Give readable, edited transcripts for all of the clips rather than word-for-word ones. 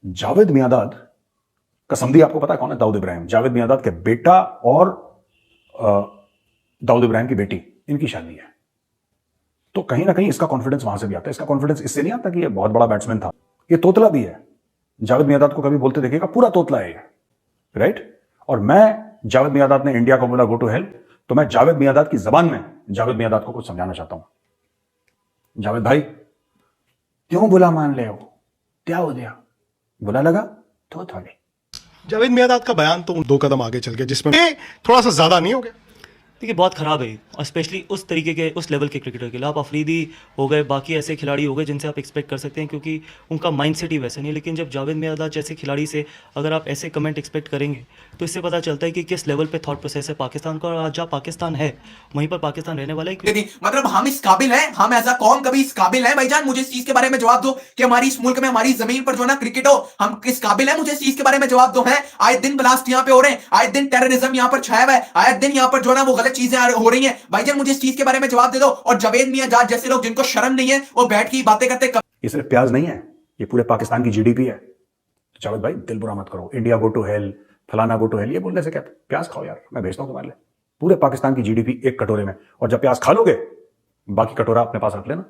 जावेद मियांदाद का समधी आपको पता है कौन है? दाऊद इब्राहिम। जावेद मियांदाद के बेटा और दाऊद इब्राहिम की बेटी, इनकी शादी है। तो कहीं ना कहीं इसका कॉन्फिडेंस वहां से भी आता है। इसका कॉन्फिडेंस इससे नहीं आता कि ये बहुत बड़ा बैट्समैन था, ये तोतला भी है। जावेद मियांदाद को कभी बोलते देखिएगा, पूरा तोतला है ये, राइट। और मैं जावेद मियांदाद ने इंडिया को बोला गो टू हेल, तो मैं जावेद मियांदाद की जबान में जावेद मियांदाद को कुछ समझाना चाहता हूं। जावेद भाई, क्यों बुला मान ले हो? क्या हो गया? बुला लगा तो थोड़ी। जावेद मियांदाद का बयान तो 2 कदम आगे चल गया, जिसमें ये थोड़ा सा ज्यादा नहीं हो गया? देखिए बहुत ख़राब है, और स्पेशली उस तरीके के उस लेवल के क्रिकेटर के लिए। आप अफरीदी हो गए, बाकी ऐसे खिलाड़ी हो गए जिनसे आप एक्सपेक्ट कर सकते हैं, क्योंकि उनका माइंडसेट ही वैसे नहीं। लेकिन जब जावेद मियांदाद जैसे खिलाड़ी से अगर आप ऐसे कमेंट एक्सपेक्ट करेंगे तो इससे पता चलता है कि किस लेवल पे थॉट प्रोसेस है पाकिस्तान का। और आज जहाँ पाकिस्तान है वहीं पर पाकिस्तान रहने वाला है। मतलब हम इस काबिल हैं, हम एज अ कौम कभी इस काबिल हैं? भाईजान मुझे इस चीज के बारे में जवाब दो कि हमारी इस मुल्क में, हमारी जमीन पर जो है ना क्रिकेट हो, हम किस काबिल हैं? मुझे इस चीज के बारे में जवाब दो। है आए दिन ब्लास्ट यहाँ पे हो रहे हैं, आए दिन टेररिज्म यहाँ पर छाया हुआ है, आए दिन यहाँ पर जो है ना वो गलत चीजें हो रही हैं। भाईजान मुझे इस चीज के बारे में जवाब दे दो। और जावेद मियांदाद जैसे लोग जिनको शर्म नहीं है वो बैठ की बातें करते। ये सिर्फ प्याज नहीं है, ये पूरे पाकिस्तान की जीडीपी है। तो जावेद भाई दिल बुरा मत करो, इंडिया गो टू हेल, फलाना गो टू हेल, ये बोलने से क्या? प्याज खाओ यार, मैं भेजता हूं तुम्हारे लिए पूरे पाकिस्तान की जीडीपी एक कटोरे में। और जब प्याज खा लोगे, बाकी कटोरा अपने पास रख लेना,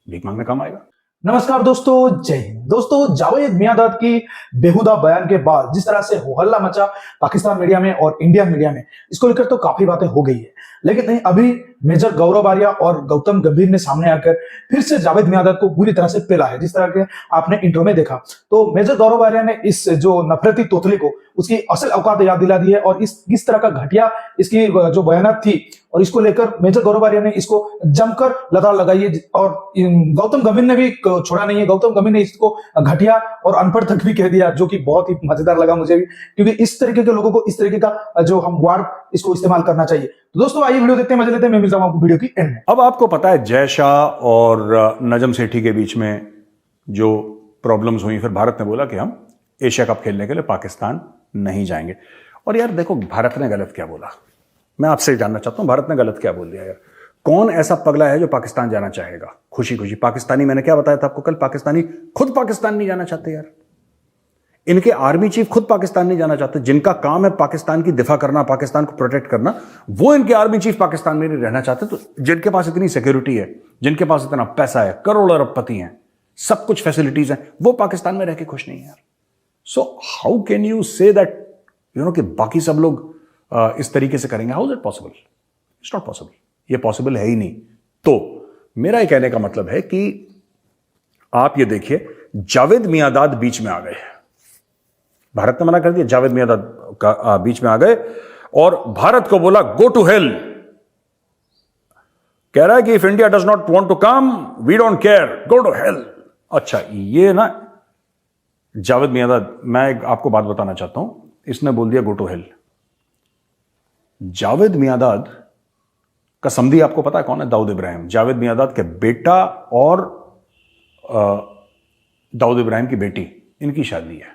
भीख मांगने काम आएगा। नमस्कार दोस्तों, जय हिंद। दोस्तों, जावेद मियांदाद की बेहुदा बयान के बाद जिस तरह से हो हल्ला मचा पाकिस्तान मीडिया में और इंडिया मीडिया में, इसको लेकर तो काफी बातें हो गई है। लेकिन नहीं, अभी मेजर गौरव आर्या और गौतम गंभीर ने सामने आकर फिर से जावेद मियांदाद को पूरी तरह से पेला है। जिस तरह के आपने इंट्रो में देखा, तो मेजर गौरव आर्या ने इस जो नफरती तोतले को उसकी असल औकात याद दिला दी है। और इस तरह का घटिया इसकी जो बयानात थी, और इसको लेकर मेजर गौरव आर्या ने इसको जमकर लताड़ लगाई है। और गौतम गंभीर ने भी छोड़ा नहीं है। गौतम गंभीर ने इसको घटिया और अनपढ़ तक भी कह दिया, जो कि बहुत ही मजेदार लगा मुझे भी, क्योंकि इस तरीके के लोगों को इस तरीके का जो हम वार्ड इसको इस्तेमाल करना चाहिए। तो दोस्तों आइए वीडियो देखते हैं, मजे लेते हैं। मैं मिलता हूं आपको वीडियो की एंड में। अब आपको पता है जय शाह और नजम सेठी के बीच में जो प्रॉब्लम्स हुई, फिर भारत ने बोला कि हम एशिया कप खेलने के लिए पाकिस्तान नहीं जाएंगे। और यार देखो, भारत ने गलत क्या बोला, मैं आपसे जानना चाहता हूं, भारत ने गलत क्या बोल दिया यार? कौन ऐसा पगला है जो पाकिस्तान जाना चाहेगा खुशी खुशी? पाकिस्तानी, मैंने क्या बताया था आपको कल, पाकिस्तानी खुद पाकिस्तान नहीं जाना चाहते यार। इनके आर्मी चीफ खुद पाकिस्तान नहीं जाना चाहते। जिनका काम है पाकिस्तान की दिफा करना, पाकिस्तान को प्रोटेक्ट करना, वो इनके आर्मी चीफ पाकिस्तान में नहीं रहना चाहते। तो जिनके पास इतनी सिक्योरिटी है, जिनके पास इतना पैसा है, करोड़ अरबपति हैं, सब कुछ फैसिलिटीज हैं, वो पाकिस्तान में रह के खुश नहीं है यार। So how can you say that कि बाकी सब लोग इस तरीके से करेंगे? How is it possible? It's not possible, ये पॉसिबल है ही नहीं। तो मेरा ये कहने का मतलब है कि आप ये देखिए, जावेद मियांदाद बीच में आ गए। भारत ने मना कर दिया, जावेद मियांदाद का बीच में आ गए और भारत को बोला गो टू हेल। कह रहा है कि if India does not want to come, we don't care, go to hell. अच्छा, ये ना जावेद मियांदाद, मैं आपको बात बताना चाहता हूं, इसने बोल दिया go to hell. Javed Miandad का समधी आपको पता है कौन है? दाऊद इब्राहिम। जावेद मियांदाद के बेटा और दाऊद इब्राहिम की बेटी, इनकी शादी है।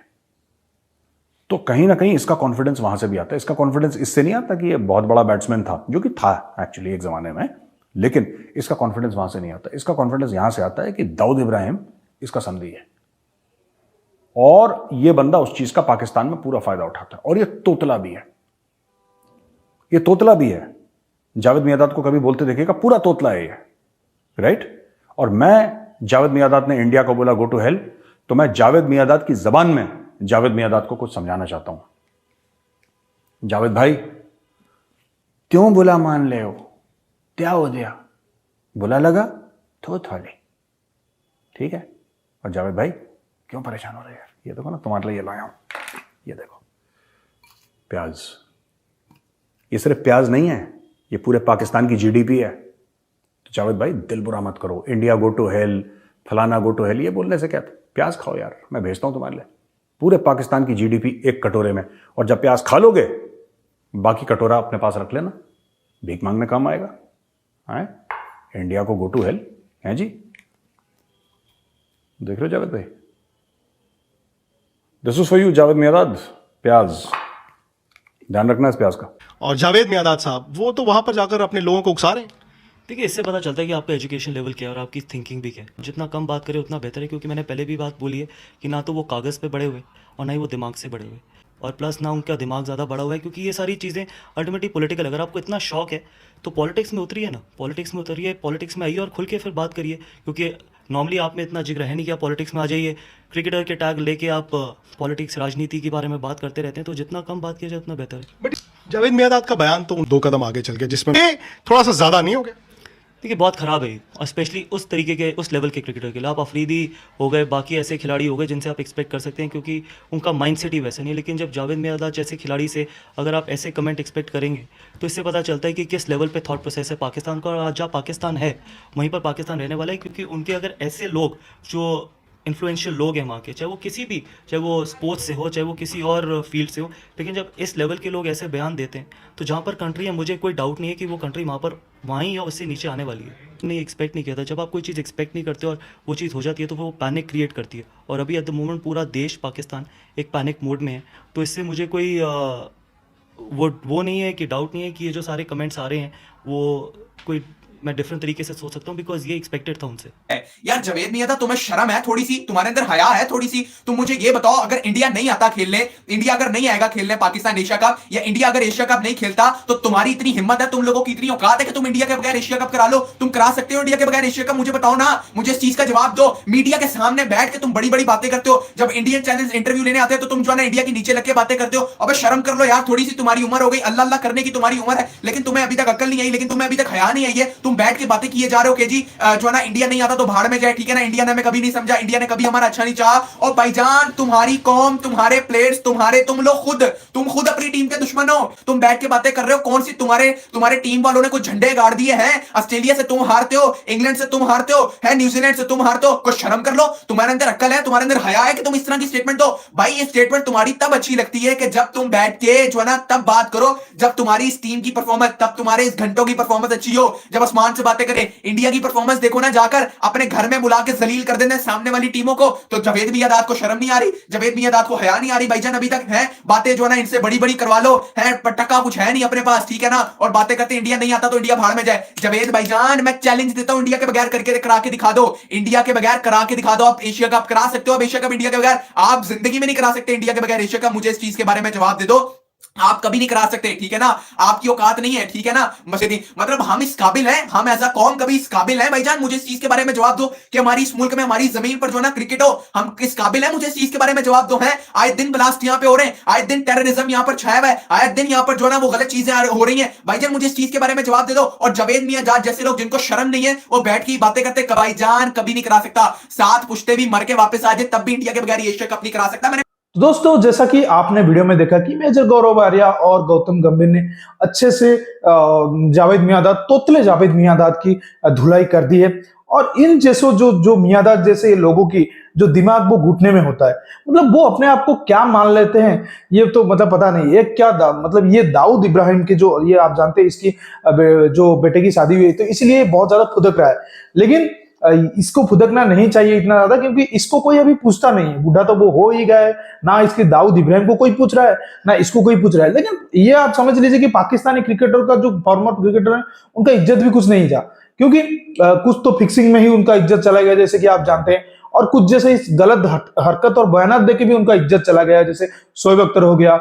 तो कहीं ना कहीं इसका कॉन्फिडेंस वहां से भी आता है। इसका कॉन्फिडेंस इससे नहीं आता कि ये बहुत बड़ा बैट्समैन था, जो कि था एक्चुअली एक जमाने में, लेकिन इसका कॉन्फिडेंस वहां से नहीं आता। इसका कॉन्फिडेंस यहां से आता है कि दाऊद इब्राहिम इसका समधी है और ये बंदा उस चीज का पाकिस्तान में पूरा फायदा उठाता है। और ये तोतला भी है, ये तोतला भी है। जावेद मियांदाद को कभी बोलते देखिएगा, पूरा तोतला है ये, राइट। और मैं जावेद मियांदाद ने इंडिया को बोला गो टू हेल, तो मैं जावेद मियांदाद की जबान में जावेद मियांदाद को कुछ समझाना चाहता हूं। जावेद भाई, क्यों बुला मान ले हो? क्या हो गया? बुला लगा तो थोड़ी, ठीक है। और जावेद भाई, क्यों परेशान हो रहे हैं? ये देखो ना, तुम्हारे लिए ये लाया हूं, ये देखो प्याज। ये सिर्फ प्याज नहीं है, ये पूरे पाकिस्तान की जीडीपी है। तो जावेद भाई दिल बुरा मत करो, इंडिया गो टू हेल, फलाना गो टू हेल, ये बोलने से क्या? प्याज खाओ यार, मैं भेजता हूं तुम्हारे लिए पूरे पाकिस्तान की जीडीपी एक कटोरे में। और जब प्याज खा लोगे, बाकी कटोरा अपने पास रख लेना, भीख मांगने काम आएगा। इंडिया को गो टू हेल है जी। देख रहे हो जावेद भाई, this is for you Javed Miandad. प्याज, ध्यान रखना इस प्याज का। और जावेद मियांदाद साहब वो तो वहां पर जाकर अपने लोगों को उकसा रहे हैं देखिए, इससे पता चलता है कि आपका एजुकेशन लेवल क्या है और आपकी थिंकिंग भी क्या है। जितना कम बात करें उतना बेहतर है, क्योंकि मैंने पहले भी बात बोली है कि ना तो वो कागज़ पे बड़े हुए और ना ही वो दिमाग से बड़े हुए, और प्लस ना उनका दिमाग ज़्यादा बड़ा हुआ है, क्योंकि ये सारी चीज़ें अल्टीमेटली पॉलिटिकल, अगर आपको इतना शौक है तो पॉलिटिक्स में उतरिए ना, पॉलिटिक्स में उतरिए, पॉलिटिक्स में आइए और खुल के फिर बात करिए, क्योंकि नॉर्मली आप में इतना जिक्र है नहीं कि आप पॉलिटिक्स में आ जाइए। क्रिकेटर के टैग लेके आप पॉलिटिक्स, राजनीति के बारे में बात करते रहते हैं, तो जितना कम बात किया जाए उतना बेहतर है। बट जावेद मियांदाद का बयान तो 2 कदम आगे चल गया, जिसमें ये थोड़ा सा ज्यादा नहीं हो गया? देखिए, बहुत ख़राब है, और स्पेशली उस तरीके के, उस लेवल के क्रिकेटर के लिए। आप अफरीदी हो गए, बाकी ऐसे खिलाड़ी हो गए जिनसे आप एक्सपेक्ट कर सकते हैं, क्योंकि उनका माइंडसेट ही वैसा नहीं है। लेकिन जब जावेद मियांदाद जैसे खिलाड़ी से अगर आप ऐसे कमेंट एक्सपेक्ट करेंगे तो इससे पता चलता है कि किस लेवल पे थॉट प्रोसेस है पाकिस्तान का, और आज जहाँ पाकिस्तान है वहीं पर पाकिस्तान रहने वाला है, क्योंकि उनके अगर ऐसे लोग जो इन्फ्लुएंशियल लोग हैं वहाँ के, चाहे वो किसी भी, चाहे वो स्पोर्ट्स से हो, चाहे वो किसी और फील्ड से हो, लेकिन जब इस लेवल के लोग ऐसे बयान देते हैं तो जहाँ पर कंट्री है, मुझे कोई डाउट नहीं है कि वो कंट्री वहाँ पर वहीं या उससे नीचे आने वाली है। नहीं, एक्सपेक्ट नहीं किया था। जब आप कोई चीज़ एक्सपेक्ट नहीं करते और वो चीज़ हो जाती है तो वो पैनिक क्रिएट करती है, और अभी एट द मोमेंट पूरा देश पाकिस्तान एक पैनिक मोड में है। तो इससे मुझे कोई वो नहीं है कि डाउट नहीं है कि ये जो सारे कमेंट्स आ रहे हैं वो कोई मैं डिफरेंट तरीके से सोच सकता हूँ, बिकॉज ये एक्सपेक्टेड था उनसे। यार जावेद मियांदाद, तुम्हें शर्म है थोड़ी सी? तुम्हारे अंदर हया है थोड़ी सी? तुम मुझे ये बताओ, अगर इंडिया नहीं आता खेलने, इंडिया अगर नहीं आएगा खेलने पाकिस्तान एशिया कप, या इंडिया अगर एशिया कप नहीं खेलता, तो तुम्हारी इतनी हिम्मत है, तुम लोगों की इतनी औकात है कि तुम इंडिया के बगैर एशिया कप करा लो? तुम करा सकते हो इंडिया के बगैर एशिया कप? मुझे बताओ ना, मुझे इस चीज का जवाब दो। मीडिया के सामने बैठ के तुम बड़ी बड़ी बातें करते हो, जब इंडियन चैनल इंटरव्यू लेने आते हैं तो तुम जो है ना इंडिया के नीचे लग के बातें करते हो। अबे शर्म कर लो यार थोड़ी सी, तुम्हारी उम्र हो गई, अल्लाह अल्लाह करने की तुम्हारी उम्र है, लेकिन तुम्हें अभी तक अकल नहीं आई, लेकिन तुम्हें अभी तक हया नहीं आई है। तुम बैठ के बातें किए जा रहे हो कि जी जो है ना इंडिया नहीं आता तो भाड़ में जाए, ठीक है ना, इंडिया ने हमें कभी नहीं समझा, इंडिया ने कभी हमारा अच्छा नहीं चाहा। और भाईजान, तुम्हारी कौम, तुम्हारे प्लेयर्स, तुम लोग खुद अपनी टीम के दुश्मन हो। तुम बैठ के बातें कर रहे हो, कौन सी तुम्हारे टीम वालों ने कुछ झंडे गाड़ दिए हैं? ऑस्ट्रेलिया से तुम हारते हो, इंग्लैंड से तुम हारते हो, है न्यूजीलैंड से तुम हारते हो। कुछ शर्म कर लो, तुम्हारे अंदर अक्ल है, तुम्हारे अंदर हया है कि तुम इस तरह की स्टेटमेंट दो? भाई ये स्टेटमेंट तुम्हारी तब अच्छी लगती है कि जब तुम बैठ के जो है ना तब बात करो, जब तुम्हारी इस टीम की परफॉर्मेंस, तब तुम्हारे इस घंटों की परफॉर्मेंस अच्छी हो, जब आसमान से बातें करें। इंडिया की परफॉर्मेंस देखो ना, जाकर अपने घर में बुला के जलील कर देना सामने वाली टीमों को। तो जावेद मियांदाद को शर्म नहीं आ रही? जावेद मियांदाद को हया नहीं आ रही भाईजान? अभी तक है बातें जो है ना इनसे बड़ी बड़ी करवा लो, है टका कुछ है नहीं अपने पास, ठीक है ना, और बातें करते इंडिया नहीं आता तो इंडिया भाड़ में जाए। जावेद भाईजान, मैं चैलेंज देता हूं, इंडिया के बगैर करके करा के दिखा दो, इंडिया के बगैर करा के दिखा दो। आप एशिया कप करा सकते हो, आप एशिया कप इंडिया के बगैर आप जिंदगी में नहीं करा सकते, इंडिया के बगैर एशिया कप। मुझे इस चीज के बारे में जवाब दे दो, आप कभी नहीं करा सकते, ठीक है ना, आपकी औकात नहीं है, ठीक है ना। मसीदी मतलब हम इस काबिल हैं, हम एज अ कौम कभी इस काबिल हैं भाईजान? मुझे इस चीज के बारे में जवाब दो कि हमारी इस मुल्क में, हमारी जमीन पर जो ना क्रिकेट हो, हम किस काबिल हैं? मुझे इस चीज के बारे में जवाब दो। है आए दिन ब्लास्ट यहाँ पे हो रहे हैं, आए दिन टेररिज्म यहाँ पर छाया हुआ है, आए दिन यहाँ पर जो ना वो गलत चीजें हो रही हैं भाईजान, मुझे इस चीज के बारे में जवाब दे दो। और जावेद मियांदाद जैसे लोग जिनको शर्म नहीं है वो बैठ के बातें करते, भाईजान कभी नहीं करा सकता। 7 पुश्ते भी मर के वापस आ जाए तब भी इंडिया के बगैर एशिया कप नहीं करा सकता। मैंने तो दोस्तों, जैसा कि आपने वीडियो में देखा कि मेजर गौरव आर्या और गौतम गंभीर ने अच्छे से जावेद मियांदाद, तोतले जावेद मियांदाद की धुलाई कर दी है। और इन जैसो जो मियांदाद जैसे लोगों की जो दिमाग वो घुटने में होता है, मतलब वो अपने आप को क्या मान लेते हैं ये तो मतलब पता नहीं। ये क्या मतलब ये दाऊद इब्राहिम के जो, ये आप जानते हैं इसकी जो बेटे की शादी हुई है, तो इसलिए बहुत ज्यादा फुदक रहा है। लेकिन इसको फुदकना नहीं चाहिए इतना ज्यादा, क्योंकि इसको कोई अभी पूछता नहीं है। बूढ़ा तो वो हो ही गया है, ना इसके दाऊद इब्राहिम को कोई पूछ रहा है, ना इसको कोई पूछ रहा है। लेकिन ये आप समझ लीजिए कि पाकिस्तानी क्रिकेटर का जो फॉर्मर क्रिकेटर है उनका इज्जत भी कुछ नहीं जा, क्योंकि कुछ तो फिक्सिंग में ही उनका इज्जत चला गया, जैसे कि आप जानते हैं, और कुछ जैसे इस गलत हरकत और बयानात देके भी उनका इज्जत चला गया, जैसे शोएब अख्तर हो गया,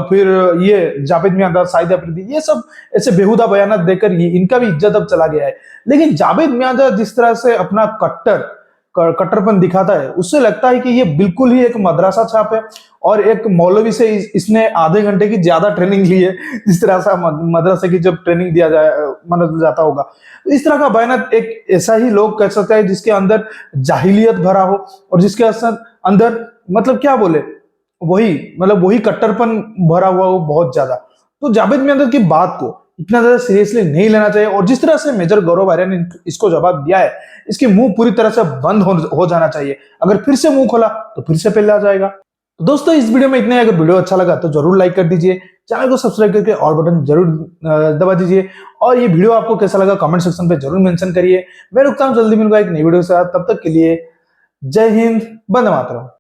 फिर ये जावेद मियांदाद, शाहिद अफरीदी, ये सब ऐसे बेहुदा बयानात देकर इनका भी इज्जत अब चला गया है। लेकिन जावेद मियांदाद जिस तरह से अपना कट्टरपन दिखाता है, उससे लगता है कि ये बिल्कुल ही एक मदरसा छाप है, और एक मौलवी से इसने आधे घंटे की ज्यादा ट्रेनिंग ली है, जिस तरह से मदरसे की जब ट्रेनिंग दिया माना जाता होगा। तो इस तरह का बयान एक ऐसा ही लोग कह सकते हैं जिसके अंदर जाहिलियत भरा हो, और जिसके अंदर मतलब क्या बोले, वही कट्टरपन भरा हुआ हो बहुत ज्यादा। तो जावेद मियांदाद की बात को इतना ज्यादा सीरियसली नहीं लेना चाहिए, और जिस तरह से मेजर गौरव आर्या ने इसको जवाब दिया है, इसके मुंह पूरी तरह से बंद हो जाना चाहिए। अगर फिर से मुंह खोला तो फिर से पहले आ जाएगा। तो दोस्तों, इस वीडियो में इतने। अगर वीडियो अच्छा लगा तो जरूर लाइक कर दीजिए, चैनल को सब्सक्राइब करके ऑल बटन जरूर दबा दीजिए, और ये वीडियो आपको कैसा लगा कमेंट सेक्शन पे जरूर मेंशन करिए। मैं रुकता हूं, जल्दी मिलूंगा एक नई वीडियो के साथ। तब तक के लिए जय हिंद, वंदे मातरम।